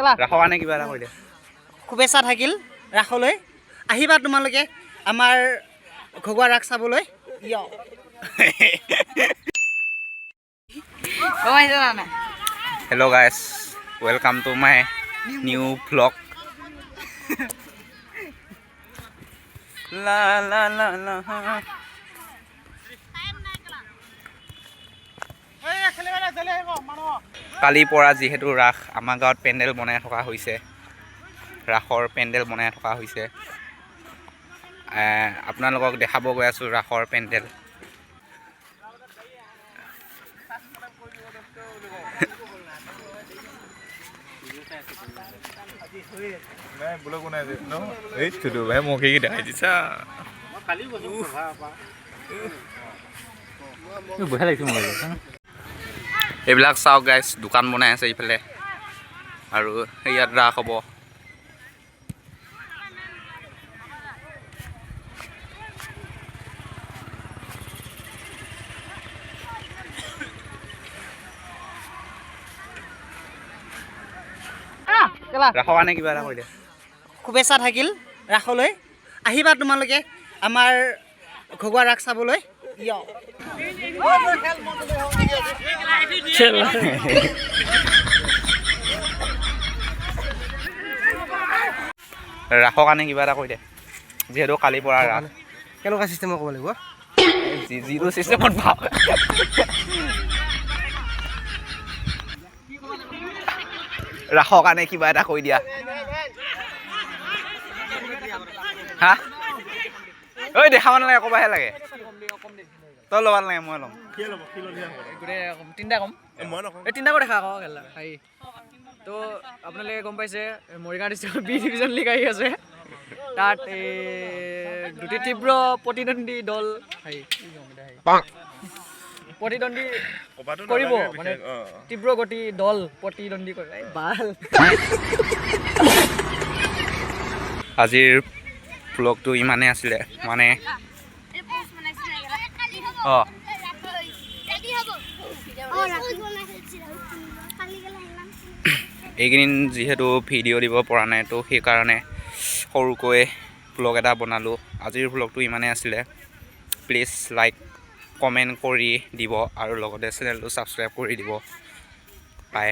ৰাসৰ কাৰণে কিবা এটা কৈ দিয়া। শুভেচ্ছা থাকিল ৰাসলৈ আহিবা তোমালোকে আমাৰ ঘৰুৱা ৰাস চাবলৈ hello' guys welcome to my new vlog লা লা লা লা কালিৰ পৰা যিহেতু ৰাস আমাৰ গাঁৱত পেণ্ডেল বনাই থকা হৈছে ৰাসৰ পেণ্ডেল বনাই থকা হৈছে আপোনালোকক দেখাব গৈ আছোঁ ৰাসৰ পেণ্ডেল এইবিলাক চাওক গাইজ দোকান বনাই আছে ইফালে আৰু ইয়াত ৰাস হ'ব ৰাসৰ কাৰণে কিবা এটা কৈ দিয়া। শুভেচ্ছা থাকিল ৰাসলৈ আহিবা তোমালোকে আমাৰ ঘৰুৱা ৰাস চাবলৈ ৰাসৰ কাৰণে কিবা এটা কৈ দে যিহেতু কালিৰ পৰা ৰাস কেনেকুৱা চিষ্টেমত ক'ব লাগিব যিটো চিষ্টেমত পাওঁ ৰাসৰ কাৰণে কিবা এটা কৈ দিয়া হা ঐ দেখাব নালাগে ক'বাহে লাগে তই ল'ব নালাগে মই ল'ম তিনিটা ক'ম এই তিনিটা দেখা আকৌ হেৰি তো আপোনালোকে গম পাইছে মৰিগাঁও ডিষ্ট্ৰিক্টৰ বি ডিভিজন লীগ আহি আছে তাত দুটি তীব্ৰ প্ৰতিদ্বন্দ্বী দল প্ৰতিদ্বন্দ্বী কৰিব মানে তীব্ৰ গতি দল প্ৰতিদ্বন্দ্বী কৰিব ভাল আজিৰ ব্লগটো ইমানেই আছিলে মানে এইকেইদিন যিহেতু ভিডিঅ' দিব পৰা নাই তো সেইকাৰণে সৰুকৈ ব্লগ এটা বনালোঁ আজিৰ ব্লগটো ইমানেই আছিলে প্লিজ লাইক কমেণ্ট কৰি দিব আৰু লগতে চেনেলটো ছাবস্ক্ৰাইব কৰি দিব বাই